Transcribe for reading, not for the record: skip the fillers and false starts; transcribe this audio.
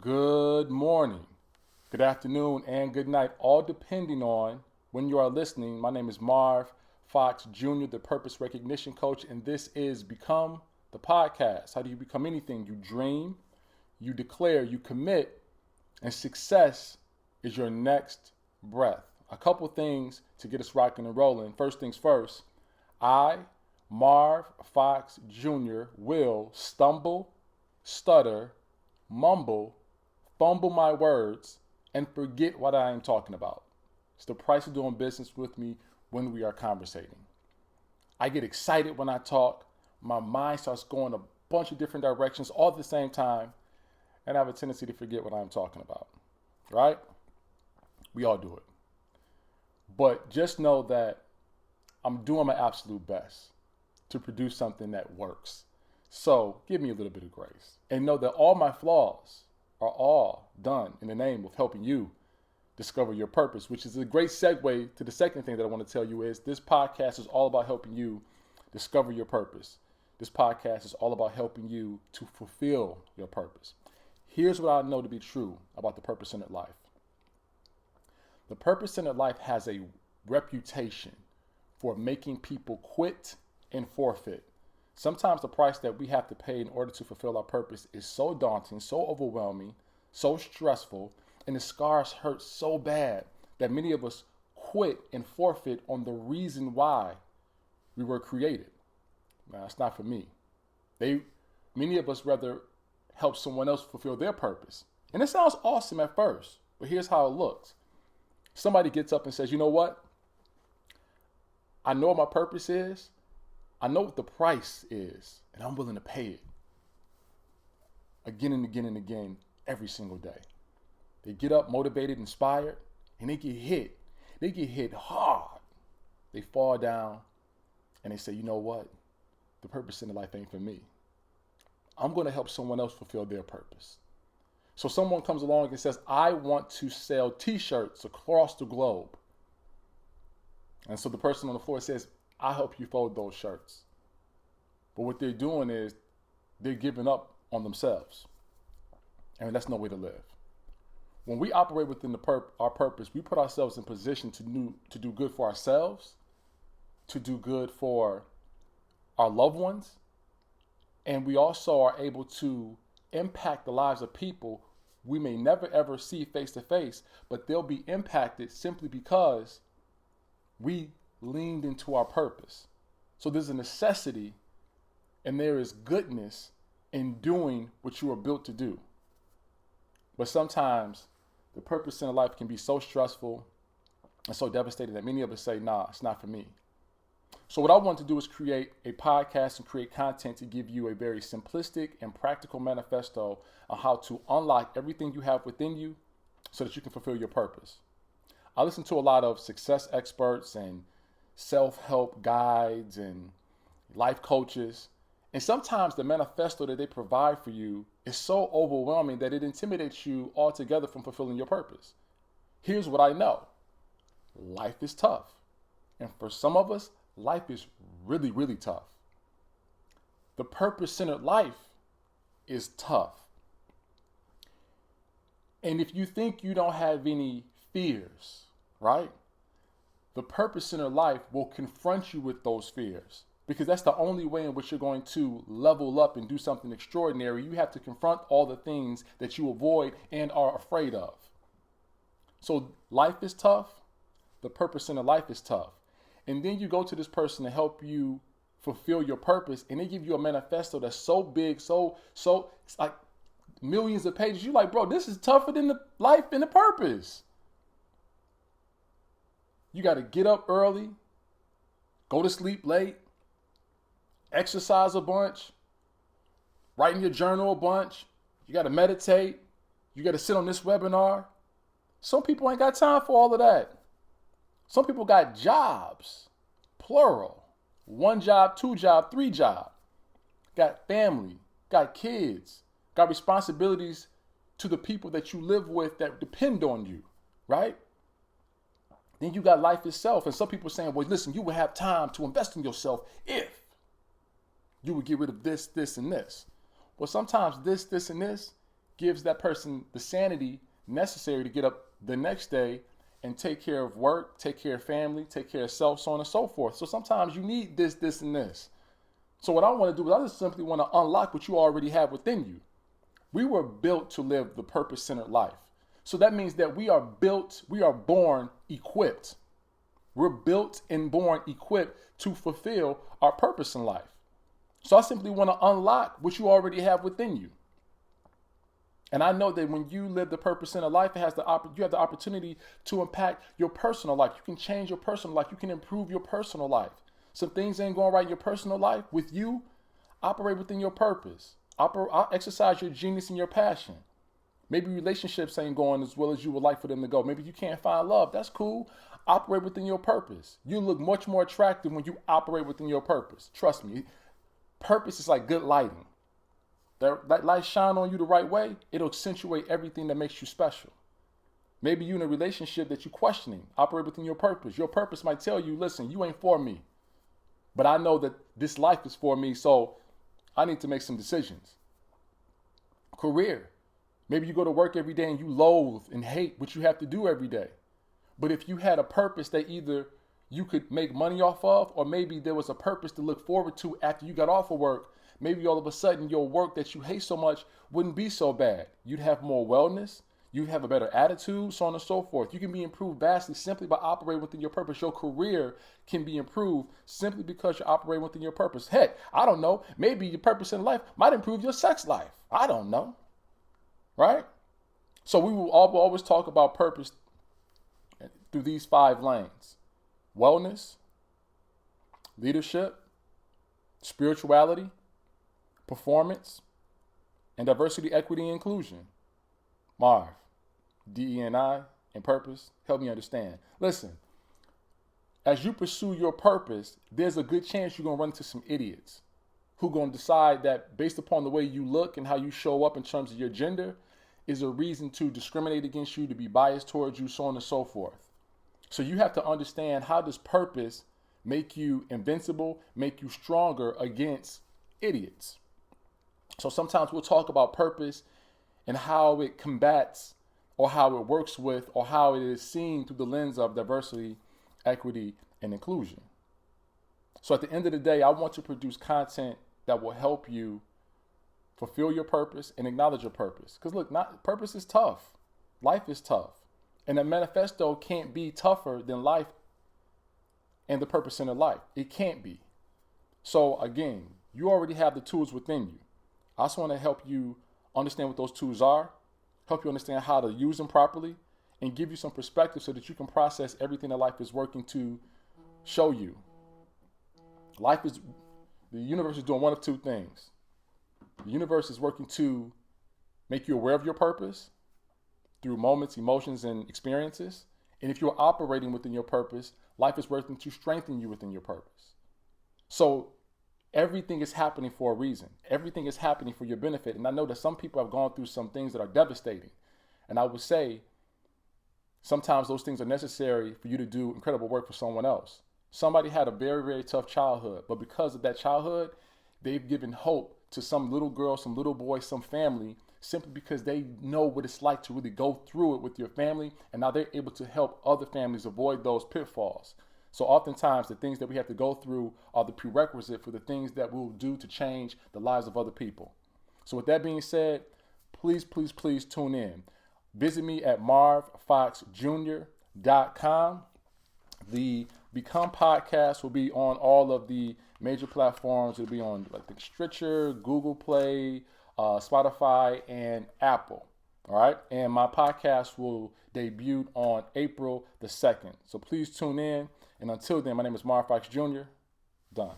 Good morning, good afternoon, and good night, all depending on when you are listening. My name is Marv Fox Jr., the Purpose Recognition Coach, and this is Become the Podcast. How do you become anything? You dream, you declare, you commit, and success is your next breath. A couple things to get us rocking and rolling. First things first, I, Marv Fox Jr., will stumble, stutter, mumble, fumble my words, and forget what I am talking about. It's the price of doing business with me when we are conversating. I get excited when I talk. My mind starts going a bunch of different directions all at the same time, and I have a tendency to forget what I'm talking about, right? We all do it. But just know that I'm doing my absolute best to produce something that works. So give me a little bit of grace and know that all my flaws are all done in the name of helping you discover your purpose, which is a great segue to the second thing that I want to tell you is this podcast is all about helping you discover your purpose. This podcast is all about helping you to fulfill your purpose. Here's what I know to be true about the purpose-centered life. The purpose-centered life has a reputation for making people quit and forfeit. Sometimes the price that we have to pay in order to fulfill our purpose is so daunting, so overwhelming, so stressful, and the scars hurt so bad that many of us quit and forfeit on the reason why we were created. Now, it's not for me. Many of us rather help someone else fulfill their purpose. And it sounds awesome at first, but here's how it looks. Somebody gets up and says, you know what? I know what my purpose is. I know what the price is, and I'm willing to pay it again and again and again every single day. They get up motivated, inspired, and they get hit. They get hit hard. They fall down, and they say, you know what? The purpose in the life ain't for me. I'm going to help someone else fulfill their purpose. So someone comes along and says, I want to sell t-shirts across the globe. And so the person on the floor says, I'll help you fold those shirts. But what they're doing is they're giving up on themselves. And that's no way to live. When we operate within our purpose, we put ourselves in position to do good for ourselves, to do good for our loved ones, and we also are able to impact the lives of people we may never ever see face to face, but they'll be impacted simply because we leaned into our purpose. So there's a necessity and there is goodness in doing what you are built to do. But sometimes the purpose in life can be so stressful and so devastating that many of us say, nah, it's not for me. So what I want to do is create a podcast and create content to give you a very simplistic and practical manifesto on how to unlock everything you have within you so that you can fulfill your purpose. I listen to a lot of success experts and self-help guides and life coaches. And sometimes the manifesto that they provide for you is so overwhelming that it intimidates you altogether from fulfilling your purpose. Here's what I know. Life is tough. And for some of us, life is really, really tough. The purpose-centered life is tough. And if you think you don't have any fears, right? The purpose-centered life will confront you with those fears because that's the only way in which you're going to level up and do something extraordinary. You have to confront all the things that you avoid and are afraid of. So life is tough. The purpose-centered life is tough. And then you go to this person to help you fulfill your purpose, and they give you a manifesto that's so big, so it's like millions of pages. You're like, bro, this is tougher than the life and the purpose. You got to get up early, go to sleep late, exercise a bunch, write in your journal a bunch. You got to meditate. You got to sit on this webinar. Some people ain't got time for all of that. Some people got jobs, plural, 1 job, 2 job, 3 job, got family, got kids, got responsibilities to the people that you live with that depend on you, right? Then you got life itself. And some people are saying, well, listen, you would have time to invest in yourself if you would get rid of this, this, and this. Well, sometimes this, and this gives that person the sanity necessary to get up the next day and take care of work, take care of family, take care of self, so on and so forth. So sometimes you need this, this, and this. So what I want to do is I just simply want to unlock what you already have within you. We were built to live the purpose-centered life. So that means that we are born equipped. We're built and born equipped to fulfill our purpose in life. So I simply want to unlock what you already have within you. And I know that when you live the purpose in a life, you have the opportunity to impact your personal life. You can change your personal life. You can improve your personal life. Some things ain't going right in your personal life with you. Operate within your purpose. Exercise your genius and your passion. Maybe relationships ain't going as well as you would like for them to go. Maybe you can't find love. That's cool. Operate within your purpose. You look much more attractive when you operate within your purpose. Trust me. Purpose is like good lighting. That light shine on you the right way, it'll accentuate everything that makes you special. Maybe you're in a relationship that you're questioning. Operate within your purpose. Your purpose might tell you, listen, you ain't for me. But I know that this life is for me, so I need to make some decisions. Career. Maybe you go to work every day and you loathe and hate what you have to do every day. But if you had a purpose that either you could make money off of, or maybe there was a purpose to look forward to after you got off of work, maybe all of a sudden your work that you hate so much wouldn't be so bad. You'd have more wellness. You'd have a better attitude, so on and so forth. You can be improved vastly simply by operating within your purpose. Your career can be improved simply because you're operating within your purpose. Heck, I don't know. Maybe your purpose in life might improve your sex life. I don't know. Right? So we will always talk about purpose through these 5 lanes: wellness, leadership, spirituality, performance, and diversity, equity, and inclusion. Marv, DEI, and purpose. Help me understand. Listen, as you pursue your purpose, there's a good chance you're going to run into some idiots who are going to decide that based upon the way you look and how you show up in terms of your gender is a reason to discriminate against you, to be biased towards you, so on and so forth. So you have to understand, how does purpose make you invincible, make you stronger against idiots? So sometimes we'll talk about purpose and how it combats, or how it works with, or how it is seen through the lens of diversity, equity, and inclusion. So at the end of the day, I want to produce content that will help you fulfill your purpose and acknowledge your purpose. Because look, purpose is tough. Life is tough. And a manifesto can't be tougher than life and the purpose in life. It can't be. So again, you already have the tools within you. I just want to help you understand what those tools are, help you understand how to use them properly, and give you some perspective so that you can process everything that life is working to show you. The universe is doing one of 2 things. The universe is working to make you aware of your purpose through moments, emotions, and experiences. And if you're operating within your purpose, life is working to strengthen you within your purpose. So everything is happening for a reason. Everything is happening for your benefit. And I know that some people have gone through some things that are devastating. And I would say sometimes those things are necessary for you to do incredible work for someone else. Somebody had a very, very tough childhood, but because of that childhood, they've given hope to some little girl, some little boy, some family, simply because they know what it's like to really go through it with your family. And now they're able to help other families avoid those pitfalls. So oftentimes the things that we have to go through are the prerequisite for the things that we'll do to change the lives of other people. So with that being said, please, please, please tune in. Visit me at marvfoxjr.com. The Become podcast will be on all of the major platforms. It'll be on like the Stitcher, Google Play, Spotify, and Apple. All right. And my podcast will debut on April the 2nd. So please tune in. And until then, my name is Marv Fox Jr. Done.